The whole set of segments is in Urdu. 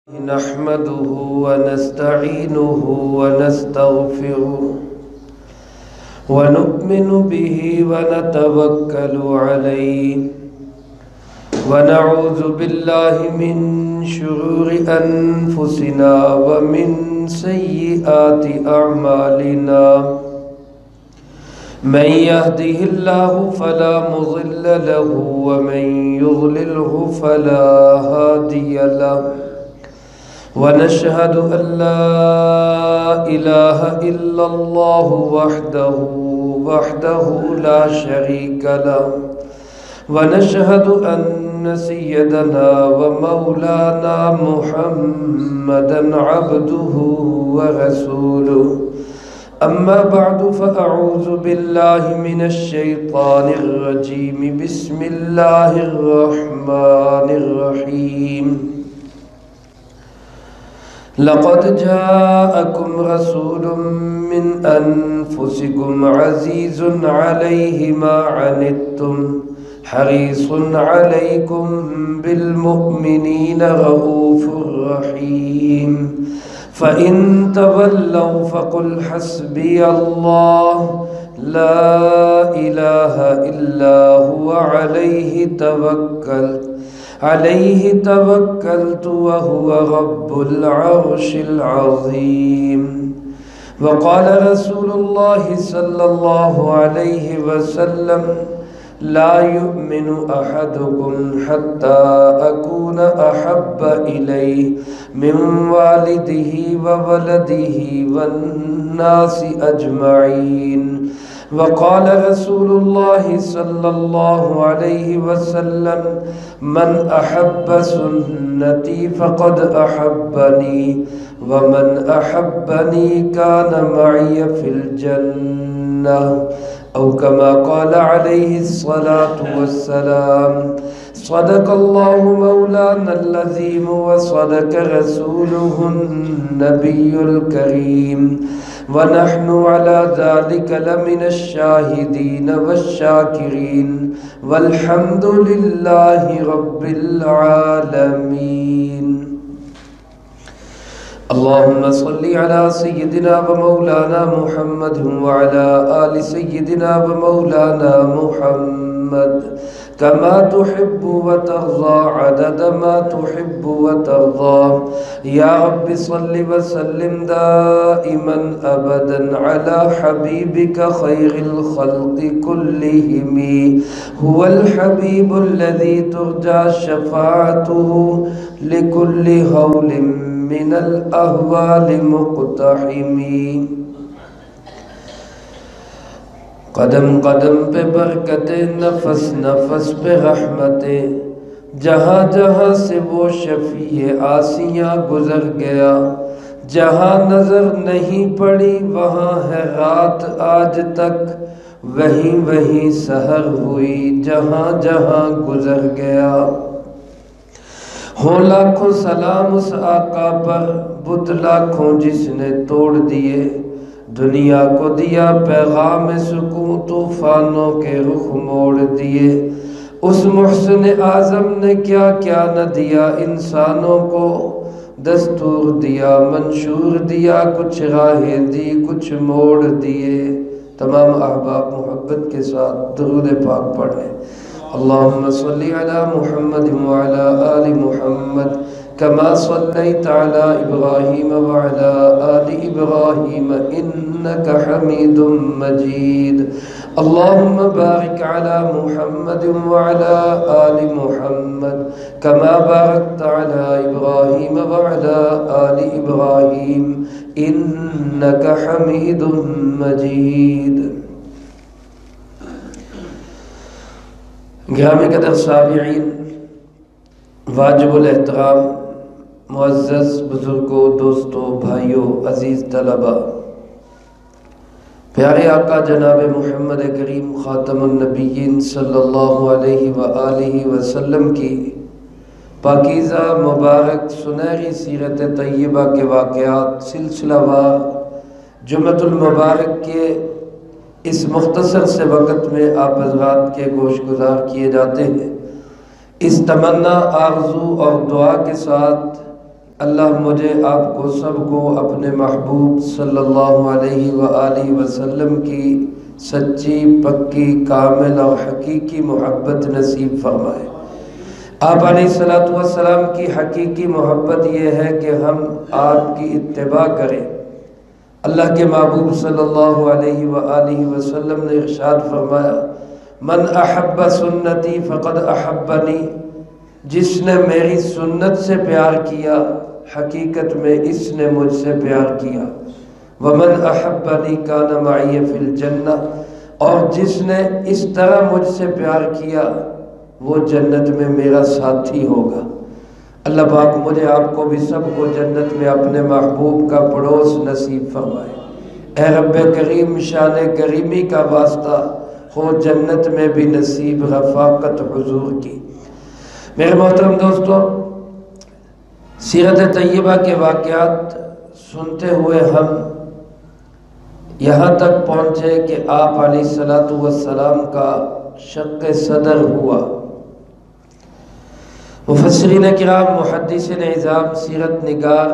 نحمده ونستعينه ونستغفره ونؤمن به ونتوكل عليه ونعوذ بالله من شرور أنفسنا ومن سيئات أعمالنا من يهده الله فلا مضل له ومن يضلله فلا هادي له ونشهد أن لا إله إلا الله وحده لا شريك له ونشهد أن سيدنا ومولانا محمدا عبده ورسوله أما بعد فأعوذ بالله من الشيطان الرجيم بسم الله الرحمن الرحيم لقد جاءكم رسول من أنفسكم عزيز عليه ما عنتم حريص عليكم بالمؤمنين رؤوف رحيم فإن تولوا فقل حسبي الله لا إله إلا هو عليه توكلت وهو رب العرش العظيم وقال رسول الله صلى الله عليه وسلم لا يؤمن أحدكم حتى أكون أحب إليه من والده وولده والناس أجمعين وقال رسول الله صلى الله عليه وسلم من أحب سنتي فقد أحبني ومن أحبني كان معي في الجنة أو كما قال عليه الصلاة والسلام صدق الله مولانا العظيم وصدق رسوله النبي الكريم ونحن على ذلك لمن الشاهدين والشاكرين والحمد لله رب العالمين اللهم صل على سيدنا ومولانا محمد وعلى آل سيدنا ومولانا محمد كما تحب وترضى عدد ما تحب وترضى يا رب صل وسلم دائما أبدا على حبيبك خير الخلق كلهم هو الحبيب الذي ترجى شفاعته لكل هول من الأهوال مقتحمي قدم قدم پہ برکت نفس نفس پہ رحمت جہاں جہاں سے وہ شفیع آسیاں گزر گیا جہاں نظر نہیں پڑی وہاں ہے رات آج تک وہیں وہیں سحر ہوئی جہاں جہاں گزر گیا ہو لاکھوں سلام اس آقا پر بت لاکھوں جس نے توڑ دیے دنیا کو دیا پیغام سکون طوفانوں کے رخ موڑ دیے اس محسن اعظم نے کیا کیا نہ دیا انسانوں کو دستور دیا منشور دیا کچھ راہیں دی کچھ موڑ دیے تمام احباب محبت کے ساتھ درود پاک پڑھیں اللهم صل على محمد وعلى آل محمد كما صليت على إبراهيم وعلى آل إبراهيم إنك حميد مجيد اللهم بارك على محمد وعلى آل محمد كما باركت على إبراهيم وعلى آل إبراهيم إنك حميد مجيد گرامی قدر سامعین واجب الاحترام معزز بزرگوں دوستوں بھائیوں عزیز طلبہ پیارے آقا جناب محمد کریم خاتم النبیین صلی اللہ علیہ وآلہ وسلم کی پاکیزہ مبارک سنہری سیرت طیبہ کے واقعات سلسلہ وار جمعۃ المبارک کے اس مختصر سے وقت میں آپ حضرات کے گوش گزار کیے جاتے ہیں اس تمنا آرزو اور دعا کے ساتھ اللہ مجھے آپ کو سب کو اپنے محبوب صلی اللہ علیہ وآلہ وسلم کی سچی پکی کامل اور حقیقی محبت نصیب فرمائے۔ آپ علیہ الصلوۃ والسلام کی حقیقی محبت یہ ہے کہ ہم آپ کی اتباع کریں۔ اللہ کے محبوب صلی اللہ علیہ وآلہ وسلم نے ارشاد فرمایا، من احب سنتی فقد احبنی، جس نے میری سنت سے پیار کیا حقیقت میں اس نے مجھ سے پیار کیا۔ ومن احبنی کان معی فی الجنہ، اور جس نے اس طرح مجھ سے پیار کیا وہ جنت میں میرا ساتھی ہوگا۔ اللہ پاک مجھے آپ کو بھی سب کو جنت میں اپنے محبوب کا پڑوس نصیب فرمائے۔ اے رب کریم شان کریمی کا واسطہ ہو جنت میں بھی نصیب رفاقت حضور کی۔ میرے محترم دوستو، سیرت طیبہ کے واقعات سنتے ہوئے ہم یہاں تک پہنچے کہ آپ علیہ الصلوۃ والسلام کا شق صدر ہوا۔ مفسرین کرام، محدثین اعظام، سیرت نگار،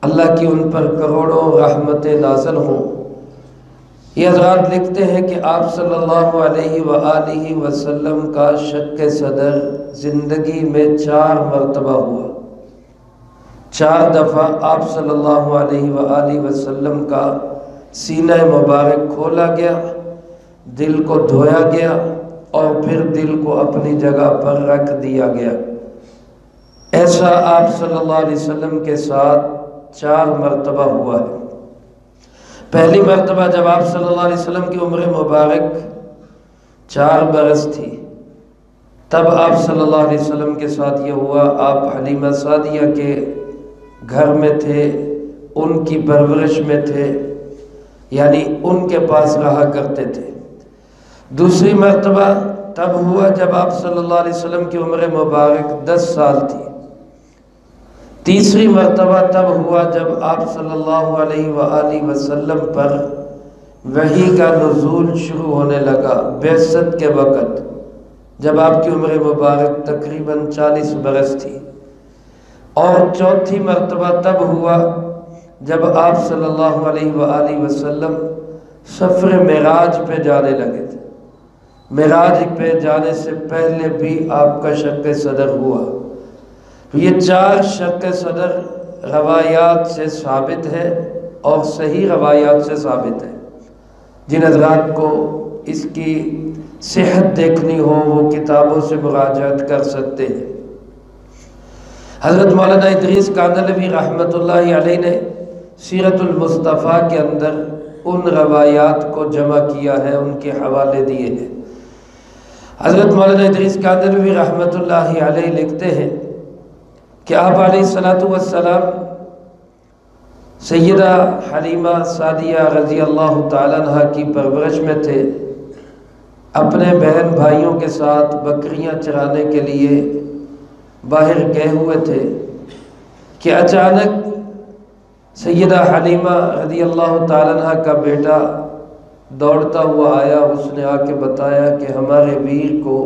اللہ کی ان پر کروڑوں رحمتیں نازل ہوں، یہ حضرات لکھتے ہیں کہ آپ صلی اللہ علیہ وآلہ وسلم کا شق صدر زندگی میں 4 مرتبہ ہوا۔ 4 دفعہ آپ صلی اللہ علیہ وآلہ وسلم کا سینہ مبارک کھولا گیا، دل کو دھویا گیا اور پھر دل کو اپنی جگہ پر رکھ دیا گیا۔ ایسا آپ صلی اللہ علیہ وسلم کے ساتھ 4 مرتبہ ہوا ہے۔ پہلی مرتبہ جب آپ صلی اللہ علیہ وسلم کی عمر مبارک 4 برس تھی، تب آپ صلی اللہ علیہ وسلم کے ساتھ یہ ہوا، آپ حلیمہ سعدیہ کے گھر میں تھے، ان کی پرورش میں تھے، یعنی ان کے پاس رہا کرتے تھے۔ دوسری مرتبہ تب ہوا جب آپ صلی اللہ علیہ وسلم کی عمر مبارک 10 سال تھی۔ تیسری مرتبہ تب ہوا جب آپ صلی اللہ علیہ وآلہ وسلم پر وحی کا نزول شروع ہونے لگا بعثت کے وقت، جب آپ کی عمر مبارک تقریباً 40 برس تھی۔ اور چوتھی مرتبہ تب ہوا جب آپ صلی اللہ علیہ وآلہ وسلم سفر معراج پہ جانے لگے تھے۔ معراج پہ جانے سے پہلے بھی آپ کا شق صدر ہوا۔ یہ 4 شق صدر روایات سے ثابت ہے اور صحیح روایات سے ثابت ہے۔ جن حضرات کو اس کی صحت دیکھنی ہو وہ کتابوں سے مراجعت کر سکتے ہیں۔ حضرت مولانا ادریس کاندھلوی رحمۃ اللہ علیہ نے سیرت المصطفیٰ کے اندر ان روایات کو جمع کیا ہے، ان کے حوالے دیے ہیں۔ حضرت مولانا ادریس کاندھلوی رحمۃ اللہ علیہ لکھتے ہیں کہ آپ علیہ الصلوۃ والسلام سیدہ حلیمہ سعدیہ رضی اللہ تعالیٰ عنہ کی پرورش میں تھے، اپنے بہن بھائیوں کے ساتھ بکریاں چرانے کے لیے باہر گئے ہوئے تھے کہ اچانک سیدہ حلیمہ رضی اللہ تعالیٰ عنہ کا بیٹا دوڑتا ہوا آیا۔ اس نے آ کے بتایا کہ ہمارے ویر کو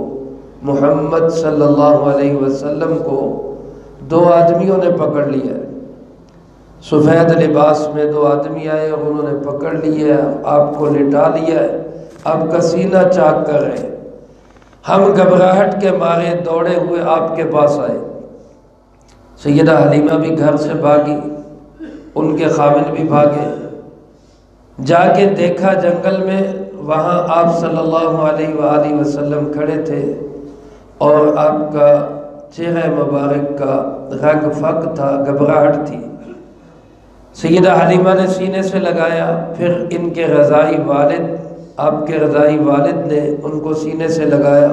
محمد صلی اللہ علیہ وسلم کو 2 آدمیوں نے پکڑ لیا ہے۔ سفید لباس میں 2 آدمی آئے اور انہوں نے پکڑ لیا ہے، آپ کو لٹا لیا ہے، آپ کا سینہ چاک کر رہے ہیں۔ ہم گھبراہٹ کے مارے دوڑے ہوئے آپ کے پاس آئے۔ سیدہ حلیمہ بھی گھر سے بھاگی، ان کے خاوند بھی بھاگے، جا کے دیکھا جنگل میں، وہاں آپ صلی اللہ علیہ وآلہ وسلم کھڑے تھے اور آپ کا چہرہ مبارک کا رنگ فق تھا، گھبراہٹ تھی۔ سیدہ حلیمہ نے سینے سے لگایا، پھر ان کے رضائی والد، آپ کے رضائی والد نے ان کو سینے سے لگایا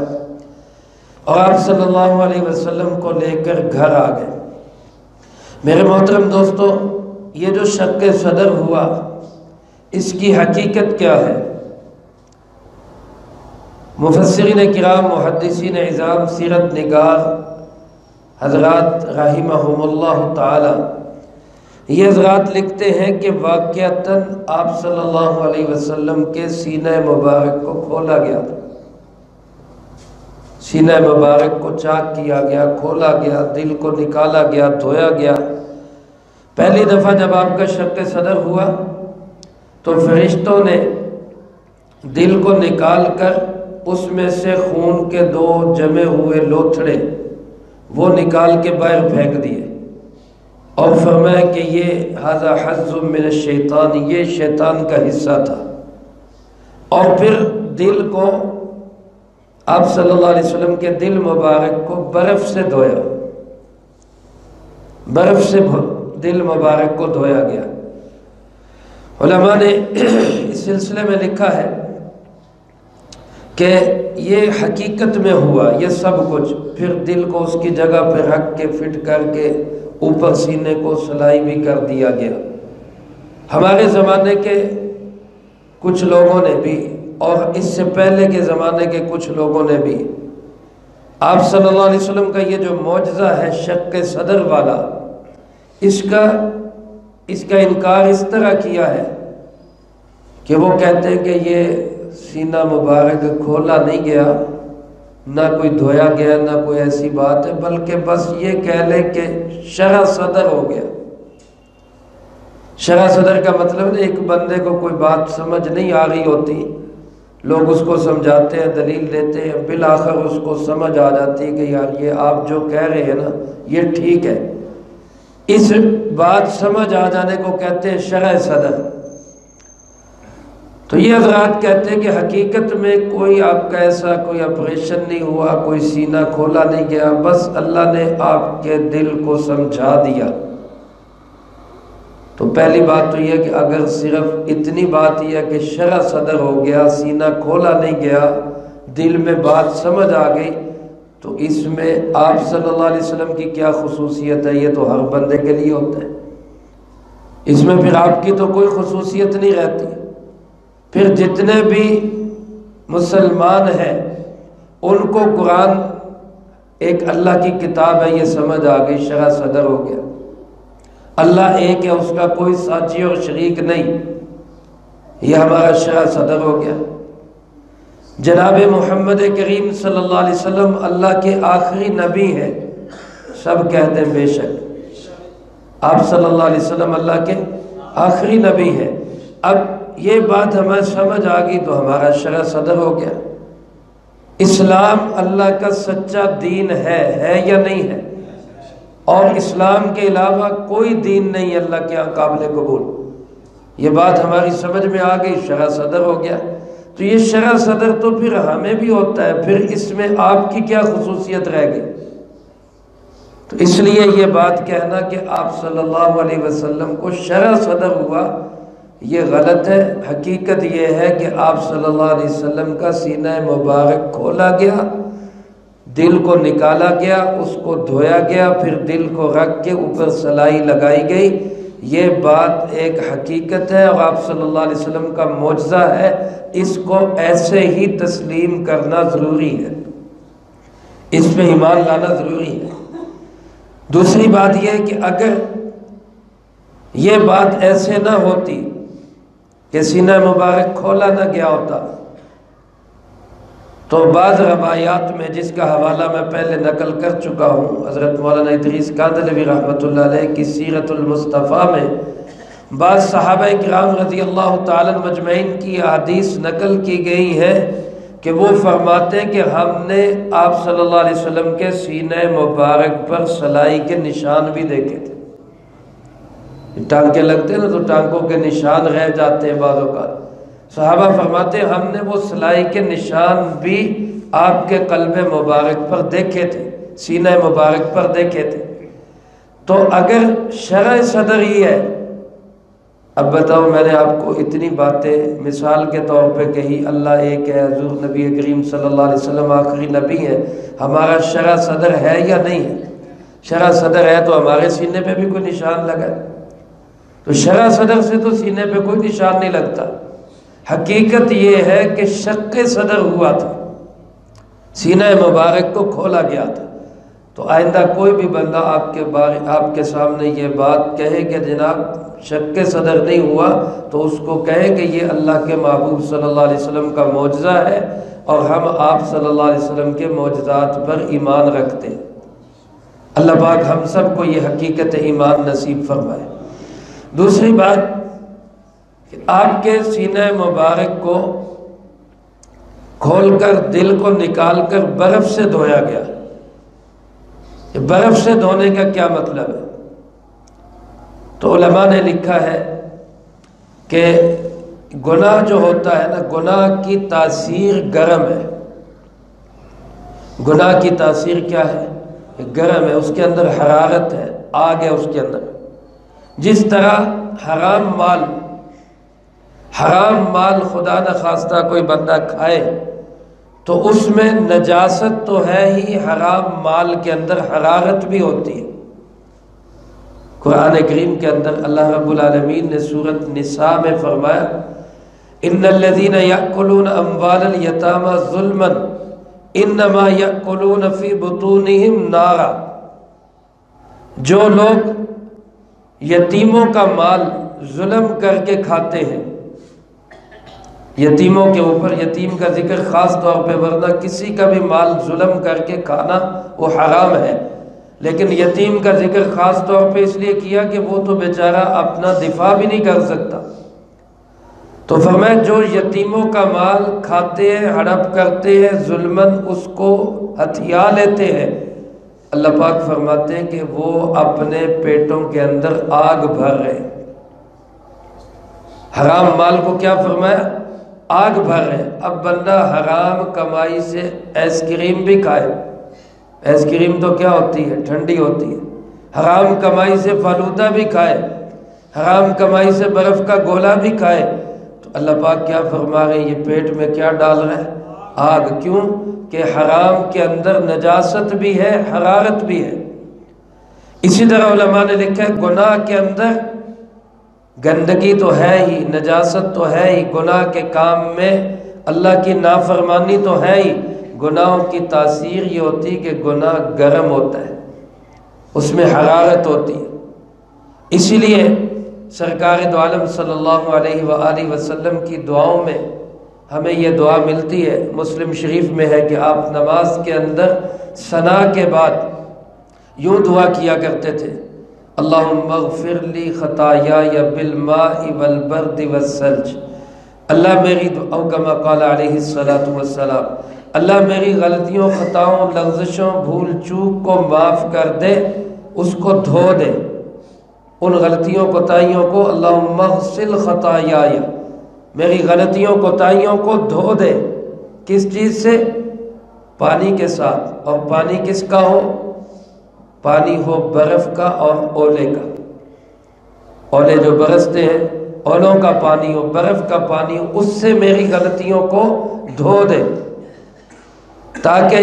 اور آپ صلی اللہ علیہ وسلم کو لے کر گھر آ گئے۔ میرے محترم دوستو، یہ جو شق صدر ہوا اس کی حقیقت کیا ہے؟ مفسرین کرام، محدثین اعظام، سیرت نگار حضرات رحمہم اللہ تعالی، یہ حضرات لکھتے ہیں کہ واقعتاً آپ صلی اللہ علیہ وسلم کے سینہ مبارک کو کھولا گیا تھا۔ سینہ مبارک کو چاک کیا گیا، کھولا گیا، دل کو نکالا گیا، دھویا گیا۔ پہلی دفعہ جب آپ کا شق صدر ہوا تو فرشتوں نے دل کو نکال کر اس میں سے خون کے 2 جمے ہوئے لوتھڑے وہ نکال کے باہر پھینک دیے اور فرمایا کہ یہ ھذا حظ من الشیطان، یہ شیطان کا حصہ تھا۔ اور پھر دل کو آپ صلی اللہ علیہ وسلم کے دل مبارک کو برف سے دھویا، برف سے دل مبارک کو دھویا گیا۔ علماء نے اس سلسلے میں لکھا ہے کہ یہ حقیقت میں ہوا یہ سب کچھ، پھر دل کو اس کی جگہ پہ رکھ کے فٹ کر کے اوپر سینے کو سلائی بھی کر دیا گیا۔ ہمارے زمانے کے کچھ لوگوں نے بھی اور اس سے پہلے کے زمانے کے کچھ لوگوں نے بھی آپ صلی اللہ علیہ وسلم کا یہ جو معجزہ ہے شق صدر والا، اس کا انکار اس طرح کیا ہے کہ وہ کہتے ہیں کہ یہ سینہ مبارک کھولا نہیں گیا، نہ کوئی دھویا گیا، نہ کوئی ایسی بات ہے، بلکہ بس یہ کہہ لیں کہ شرح صدر ہو گیا۔ شرح صدر کا مطلب ایک بندے کو کوئی بات سمجھ نہیں آ رہی ہوتی، لوگ اس کو سمجھاتے ہیں، دلیل دیتے ہیں، بالآخر اس کو سمجھ آ جاتی ہے کہ یار یہ آپ جو کہہ رہے ہیں نا یہ ٹھیک ہے۔ اس بات سمجھ آ جانے کو کہتے ہیں شرح صدر۔ تو یہ حضرات کہتے ہیں کہ حقیقت میں کوئی آپ کا ایسا کوئی آپریشن نہیں ہوا، کوئی سینہ کھولا نہیں گیا، بس اللہ نے آپ کے دل کو سمجھا دیا۔ تو پہلی بات تو یہ کہ اگر صرف اتنی بات یہ ہے کہ شرح صدر ہو گیا، سینہ کھولا نہیں گیا، دل میں بات سمجھ آ گئی، تو اس میں آپ صلی اللہ علیہ وسلم کی کیا خصوصیت ہے؟ یہ تو ہر بندے کے لیے ہوتا ہے، اس میں پھر آپ کی تو کوئی خصوصیت نہیں رہتی۔ پھر جتنے بھی مسلمان ہیں ان کو قرآن ایک اللہ کی کتاب ہے یہ سمجھ آ گئی، شرح صدر ہو گیا۔ اللہ ایک ہے، اس کا کوئی ساتھی اور شریک نہیں، یہ ہمارا شرح صدر ہو گیا۔ جناب محمد کریم صلی اللہ علیہ وسلم اللہ کے آخری نبی ہیں، سب کہتے ہیں بے شک آپ صلی اللہ علیہ وسلم اللہ کے آخری نبی ہیں۔ اب یہ بات ہمیں سمجھ آ گئی تو ہمارا شرح صدر ہو گیا۔ اسلام اللہ کا سچا دین ہے یا نہیں ہے؟ اور اسلام کے علاوہ کوئی دین نہیں اللہ کے یہاں قابل قبول، یہ بات ہماری سمجھ میں آ گئی، شرح صدر ہو گیا۔ تو یہ شرح صدر تو پھر ہمیں بھی ہوتا ہے، پھر اس میں آپ کی کیا خصوصیت رہ گئی؟ تو اس لیے یہ بات کہنا کہ آپ صلی اللہ علیہ وسلم کو شرح صدر ہوا یہ غلط ہے۔ حقیقت یہ ہے کہ آپ صلی اللہ علیہ وسلم کا سینہ مبارک کھولا گیا، دل کو نکالا گیا، اس کو دھویا گیا، پھر دل کو رکھ کے اوپر سلائی لگائی گئی۔ یہ بات ایک حقیقت ہے اور آپ صلی اللہ علیہ وسلم کا معجزہ ہے، اس کو ایسے ہی تسلیم کرنا ضروری ہے، اس پہ ایمان لانا ضروری ہے۔ دوسری بات یہ کہ اگر یہ بات ایسے نہ ہوتی کہ سینہ مبارک کھولا نہ گیا ہوتا تو بعض روایات میں جس کا حوالہ میں پہلے نقل کر چکا ہوں، حضرت مولانا ادریس کاندھلوی رحمۃ اللہ علیہ کی سیرت المصطفیٰ میں بعض صحابہ کرام رضی اللہ تعالی مجمعین کی احادیث نقل کی گئی ہیں کہ وہ فرماتے ہیں کہ ہم نے آپ صلی اللہ علیہ وسلم کے سینہ مبارک پر سلائی کے نشان بھی دیکھے تھے۔ ٹانکے لگتے ہیں نا تو ٹانکوں کے نشان رہ جاتے ہیں بعض اوقات، صحابہ فرماتے ہیں ہم نے وہ سلائی کے نشان بھی آپ کے قلب مبارک پر دیکھے تھے، سینہ مبارک پر دیکھے تھے۔ تو اگر شرح صدر ہی ہے، اب بتاؤ میں نے آپ کو اتنی باتیں مثال کے طور پہ کہی، اللہ ایک ہے، حضور نبی کریم صلی اللہ علیہ وسلم آخری نبی ہے، ہمارا شرح صدر ہے یا نہیں ہے؟ شرح صدر ہے تو ہمارے سینے پہ بھی کوئی نشان لگا ہے، تو شرح صدر سے تو سینے پہ کوئی نشان نہیں لگتا۔ حقیقت یہ ہے کہ شق صدر ہوا تھا، سینہ مبارک کو کھولا گیا تھا۔ تو آئندہ کوئی بھی بندہ آپ کے سامنے یہ بات کہے کہ جناب شق صدر نہیں ہوا، تو اس کو کہے کہ یہ اللہ کے محبوب صلی اللہ علیہ وسلم کا معجزہ ہے، اور ہم آپ صلی اللہ علیہ وسلم کے معجزات پر ایمان رکھتے ہیں۔ اللہ پاک ہم سب کو یہ حقیقت ایمان نصیب فرمائے۔ دوسری بات کہ آپ کے سینہ مبارک کو کھول کر دل کو نکال کر برف سے دھویا گیا۔ یہ برف سے دھونے کا کیا مطلب ہے؟ تو علماء نے لکھا ہے کہ گناہ جو ہوتا ہے نا، گناہ کی تاثیر گرم ہے۔ گناہ کی تاثیر کیا ہے؟ گرم ہے، اس کے اندر حرارت ہے، آگ ہے اس کے اندر۔ جس طرح حرام مال خدا نخواستہ کوئی بندہ کھائے تو اس میں نجاست تو ہے ہی، حرام مال کے اندر حرارت بھی ہوتی ہے۔ قرآن کریم کے اندر اللہ رب العالمین نے سورۃ نساء میں فرمایا ان الذین یأکلون اموال الیتامی ظلما انما یأکلون فی بطونہم نارا، جو لوگ یتیموں کا مال ظلم کر کے کھاتے ہیں، یتیموں کے اوپر، یتیم کا ذکر خاص طور پہ، ورنہ کسی کا بھی مال ظلم کر کے کھانا وہ حرام ہے، لیکن یتیم کا ذکر خاص طور پہ اس لیے کیا کہ وہ تو بیچارہ اپنا دفاع بھی نہیں کر سکتا۔ تو فرمایا جو یتیموں کا مال کھاتے ہیں، ہڑپ کرتے ہیں، ظلماً اس کو ہتھیا لیتے ہیں، اللہ پاک فرماتے ہیں کہ وہ اپنے پیٹوں کے اندر آگ بھر رہے ہیں۔ حرام مال کو کیا فرمایا؟ آگ بھر رہے ہیں۔ اب بندہ حرام کمائی سے ایس کریم بھی کھائے، ایس کریم تو کیا ہوتی ہے؟ ٹھنڈی ہوتی ہے۔ حرام کمائی سے فالودہ بھی کھائے، حرام کمائی سے برف کا گولا بھی کھائے، تو اللہ پاک کیا فرما رہے ہیں؟ یہ پیٹ میں کیا ڈال رہا ہے؟ آگ۔ کیوں؟ کہ حرام کے اندر نجاست بھی ہے، حرارت بھی ہے۔ اسی طرح علماء نے لکھا ہے گناہ کے اندر گندگی تو ہے ہی، نجاست تو ہے ہی، گناہ کے کام میں اللہ کی نافرمانی تو ہے ہی، گناہوں کی تاثیر یہ ہوتی کہ گناہ گرم ہوتا ہے، اس میں حرارت ہوتی ہے۔ اسی لیے سرکار دو عالم صلی اللہ علیہ وآلہ وسلم کی دعاؤں میں ہمیں یہ دعا ملتی ہے، مسلم شریف میں ہے کہ آپ نماز کے اندر ثنا کے بعد یوں دعا کیا کرتے تھے، اللہم اغفر لی خطایای بالماء والبرد والثلج، اللہ میری، او کما قال علیہ السلام، اللہ میری غلطیوں، خطاؤں، لغزشوں، بھول چوک کو معاف کر دے، اس کو دھو دے، ان غلطیوں کوتاہیوں کو، اللہم اغسل خطایای، میری غلطیوں کوتاہیوں کو دھو دے۔ کس چیز سے؟ پانی کے ساتھ۔ اور پانی کس کا ہو؟ پانی ہو برف کا اور اولے کا، اولے جو برستے ہیں، اولوں کا پانی ہو، برف کا پانی ہو، اس سے میری غلطیوں کو دھو دے، تاکہ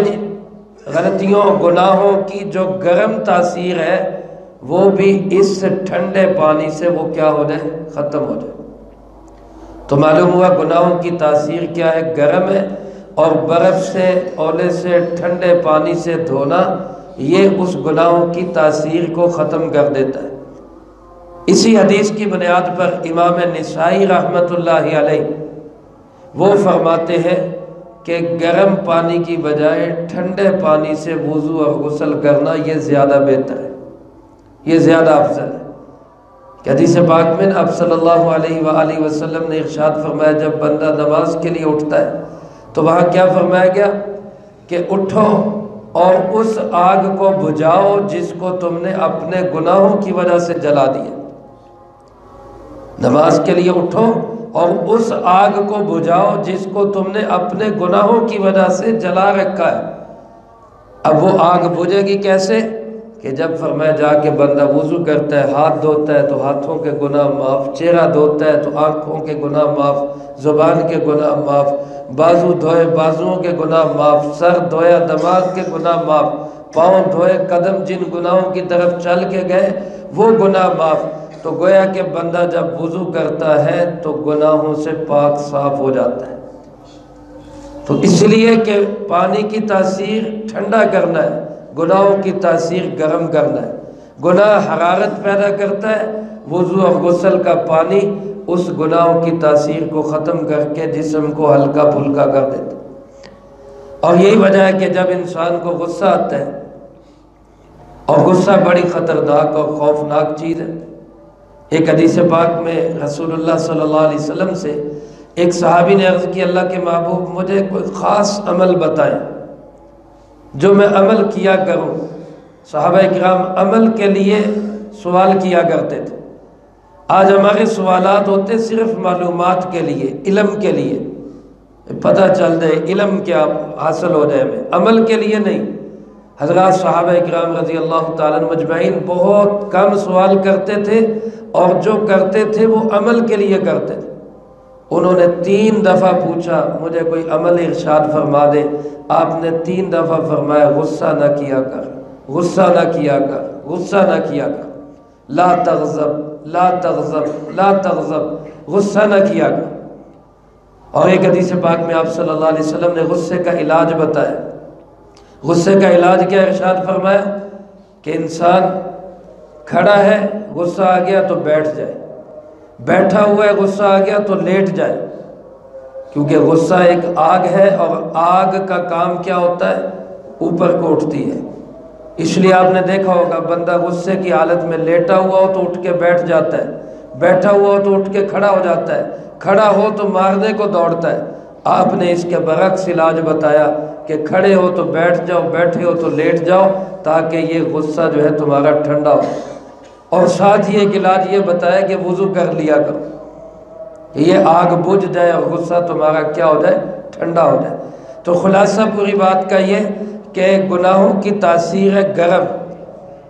غلطیوں گناہوں کی جو گرم تاثیر ہے وہ بھی اس ٹھنڈے پانی سے وہ کیا ہو جائے؟ ختم ہو جائے۔ تو معلوم ہوا گناہوں کی تاثیر کیا ہے؟ گرم ہے، اور برف سے، اولے سے، ٹھنڈے پانی سے دھونا یہ اس گناہوں کی تاثیر کو ختم کر دیتا ہے۔ اسی حدیث کی بنیاد پر امام نسائی رحمۃ اللہ علیہ وہ فرماتے ہیں کہ گرم پانی کی بجائے ٹھنڈے پانی سے وضو اور غسل کرنا یہ زیادہ بہتر ہے، یہ زیادہ افضل ہے۔ کہ حدیث پاک میں آپ صلی اللہ علیہ وآلہ وسلم نے ارشاد فرمایا جب بندہ نماز کے لیے اٹھتا ہے تو وہاں کیا فرمایا گیا کہ اٹھو اور اس آگ کو بجھاؤ جس کو تم نے اپنے گناہوں کی وجہ سے جلا دیا۔ نماز کے لیے اٹھو اور اس آگ کو بجھاؤ جس کو تم نے اپنے گناہوں کی وجہ سے جلا رکھا ہے۔ اب وہ آگ بجھے گی کیسے؟ کہ جب فرمایا جا کے بندہ وضو کرتا ہے، ہاتھ دھوتا ہے تو ہاتھوں کے گناہ معاف، چہرہ دھوتا ہے تو آنکھوں کے گناہ معاف، زبان کے گناہ معاف، بازو دھوئے بازوؤں کے گناہ معاف، سر دھویا دماغ کے گناہ معاف، پاؤں دھوئے قدم جن گناہوں کی طرف چل کے گئے وہ گناہ معاف۔ تو گویا کہ بندہ جب وضو کرتا ہے تو گناہوں سے پاک صاف ہو جاتا ہے۔ تو اس لیے کہ پانی کی تاثیر ٹھنڈا کرنا ہے، گناہوں کی تاثیر گرم کرنا ہے۔ گناہ حرارت پیدا کرتا ہے، وضو اور غسل کا پانی اس گناہوں کی تاثیر کو ختم کر کے جسم کو ہلکا پھلکا کر دیتا ہے۔ اور یہی وجہ ہے کہ جب انسان کو غصہ آتا ہے، اور غصہ بڑی خطرناک اور خوفناک چیز ہے۔ ایک حدیث پاک میں رسول اللہ صلی اللہ علیہ وسلم سے ایک صحابی نے عرض کی، اللہ کے محبوب مجھے کوئی خاص عمل بتائیں جو میں عمل کیا کروں۔ صحابہ کرام عمل کے لیے سوال کیا کرتے تھے۔ آج ہمارے سوالات ہوتے صرف معلومات کے لیے، علم کے لیے، پتہ چل جائے علم کیا حاصل ہو جائے، ہمیں عمل کے لیے نہیں۔ حضرات صحابہ کرام رضی اللہ تعالیٰ عنہ مجمعین بہت کم سوال کرتے تھے، اور جو کرتے تھے وہ عمل کے لیے کرتے تھے۔ انہوں نے 3 دفعہ پوچھا مجھے کوئی عمل ارشاد فرما دے، آپ نے 3 دفعہ فرمایا غصہ نہ کیا کر، غصہ نہ کیا کر، غصہ نہ کیا کر، لا تغضب لا تغضب لا تغضب، غصہ نہ کیا کر۔ اور ایک حدیث پاک میں آپ صلی اللہ علیہ وسلم نے غصے کا علاج بتایا۔ غصے کا علاج کیا ارشاد فرمایا کہ انسان کھڑا ہے، غصہ آ گیا تو بیٹھ جائے، بیٹھا ہوا ہے غصہ آ گیا تو لیٹ جائے، کیونکہ غصہ ایک آگ ہے، اور آگ کا کام کیا ہوتا ہے؟ اوپر کو اٹھتی ہے۔ اس لیے آپ نے دیکھا ہوگا بندہ غصے کی حالت میں لیٹا ہوا ہو تو اٹھ کے بیٹھ جاتا ہے، بیٹھا ہوا ہو تو اٹھ کے کھڑا ہو جاتا ہے، کھڑا ہو تو مارنے کو دوڑتا ہے۔ آپ نے اس کے برعکس علاج بتایا کہ کھڑے ہو تو بیٹھ جاؤ، بیٹھے ہو تو لیٹ جاؤ، تاکہ یہ غصہ جو ہے تمہارا ٹھنڈا ہو۔ اور ساتھ ہی ایک علاج یہ بتایا کہ وضو کر لیا کرو، کہ یہ آگ بجھ جائے اور غصہ تمہارا کیا ہو جائے؟ ٹھنڈا ہو جائے۔ تو خلاصہ پوری بات کا یہ کہ گناہوں کی تاثیر ہے گرم۔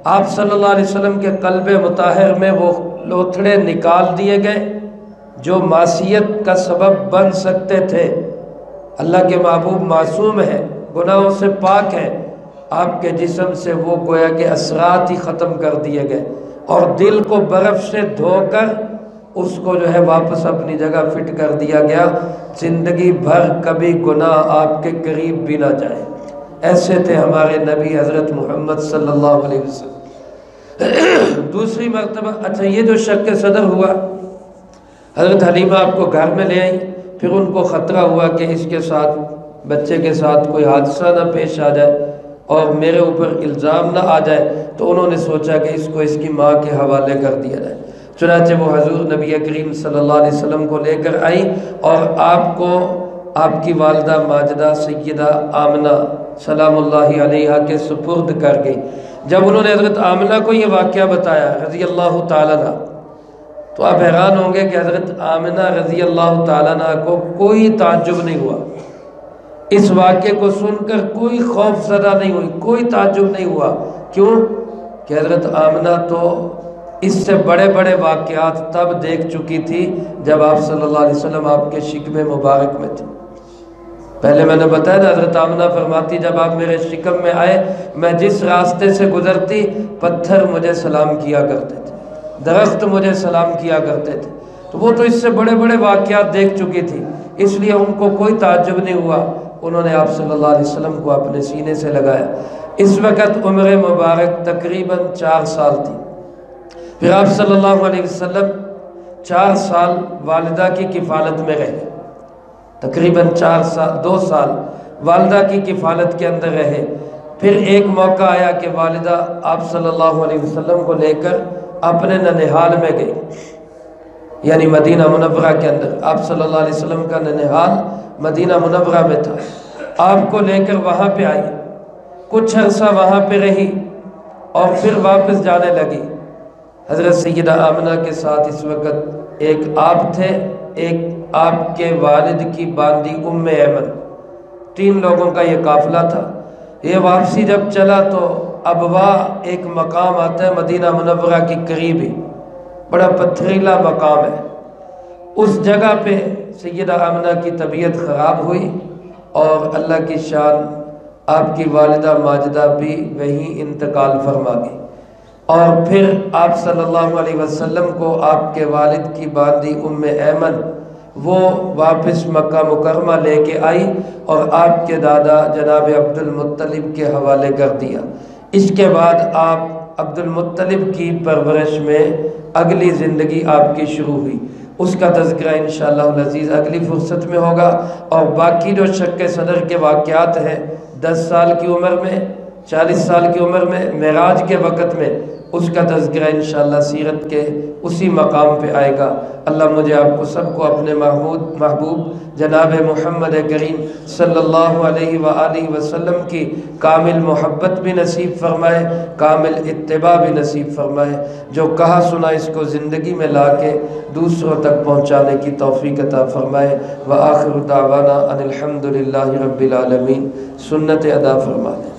آپ صلی اللہ علیہ وسلم کے قلب مطہر میں وہ لوتھڑے نکال دیے گئے جو معصیت کا سبب بن سکتے تھے۔ اللہ کے محبوب معصوم ہے، گناہوں سے پاک ہے، آپ کے جسم سے وہ گویا کہ اثرات ہی ختم کر دیے گئے، اور دل کو برف سے دھو کر اس کو جو ہے واپس اپنی جگہ فٹ کر دیا گیا، زندگی بھر کبھی گناہ آپ کے قریب بھی نہ جائے۔ ایسے تھے ہمارے نبی حضرت محمد صلی اللہ علیہ وسلم۔ دوسری مرتبہ اچھا یہ جو شک صدر ہوا، حضرت حلیمہ آپ کو گھر میں لے آئی، پھر ان کو خطرہ ہوا کہ اس کے ساتھ، بچے کے ساتھ کوئی حادثہ نہ پیش آ جائے اور میرے اوپر الزام نہ آ جائے، تو انہوں نے سوچا کہ اس کو اس کی ماں کے حوالے کر دیا جائے۔ چنانچہ وہ حضور نبی کریم صلی اللہ علیہ وسلم کو لے کر آئی، اور آپ کو آپ کی والدہ ماجدہ سیدہ آمنہ سلام اللہ علیہا کے سپرد کر گئی۔ جب انہوں نے حضرت آمنہ کو یہ واقعہ بتایا رضی اللہ تعالیٰ عنہ، تو آپ حیران ہوں گے کہ حضرت آمنہ رضی اللہ تعالیٰ عنہ کو کوئی تعجب نہیں ہوا، اس واقعے کو سن کر کوئی خوف زدہ نہیں ہوئی، کوئی تعجب نہیں ہوا۔ کیوں؟ کہ حضرت آمنہ تو اس سے بڑے بڑے واقعات تب دیکھ چکی تھی جب آپ صلی اللہ علیہ وسلم آپ کے شکم مبارک میں تھے۔ پہلے میں نے بتایا تھا حضرت آمنہ فرماتی جب آپ میرے شکم میں آئے، میں جس راستے سے گزرتی پتھر مجھے سلام کیا کرتے تھے، درخت مجھے سلام کیا کرتے تھے، تو وہ تو اس سے بڑے بڑے واقعات دیکھ چکی تھی، اس لیے ان کو کوئی تعجب نہیں ہوا۔ انہوں نے آپ صلی اللہ علیہ وسلم کو اپنے سینے سے لگایا۔ اس وقت عمر مبارک تقریباً 4 سال تھی۔ پھر آپ صلی اللہ علیہ وسلم 4 سال والدہ کی کفالت میں رہے، تقریباً 2 سال والدہ کی کفالت کے اندر رہے۔ پھر ایک موقع آیا کہ والدہ آپ صلی اللہ علیہ وسلم کو لے کر اپنے ننہال میں گئی، یعنی مدینہ منورہ کے اندر۔ آپ صلی اللہ علیہ وسلم کا ننہال مدینہ منورہ میں تھا، آپ کو لے کر وہاں پہ آئی، کچھ عرصہ وہاں پہ رہی اور پھر واپس جانے لگی۔ حضرت سیدہ آمنہ کے ساتھ اس وقت ایک آپ تھے، ایک آپ کے والد کی باندی ام ایمن، 3 لوگوں کا یہ قافلہ تھا۔ یہ واپسی جب چلا تو ابوا ایک مقام آتا ہے مدینہ منورہ کی قریب ہی، بڑا پتھریلا مقام ہے۔ اس جگہ پہ سیدہ آمنہ کی طبیعت خراب ہوئی، اور اللہ کی شان آپ کی والدہ ماجدہ بھی وہیں انتقال فرما گئی۔ اور پھر آپ صلی اللہ علیہ وسلم کو آپ کے والد کی باندی ام ایمن وہ واپس مکہ مکرمہ لے کے آئی، اور آپ کے دادا جناب عبد المطلب کے حوالے کر دیا۔ اس کے بعد آپ عبد المطلب کی پرورش میں اگلی زندگی آپ کی شروع ہوئی۔ اس کا تذکرہ انشاءاللہ العزیز اگلی فرصت میں ہوگا، اور باقی جو شق صدر کے واقعات ہیں 10 سال کی عمر میں، 40 سال کی عمر میں، معراج کے وقت میں، اس کا تذکرہ انشاءاللہ سیرت کے اسی مقام پہ آئے گا۔ اللہ مجھے آپ کو سب کو اپنے محبوب جناب محمد کریم صلی اللہ علیہ وآلہ وسلم کی کامل محبت بھی نصیب فرمائے، کامل اتباع بھی نصیب فرمائے، جو کہا سنا اس کو زندگی میں لا کے دوسروں تک پہنچانے کی توفیق عطا فرمائے۔ وآخر دعوانا ان الحمد للہ رب العالمین۔ سنت ادا فرما دیں۔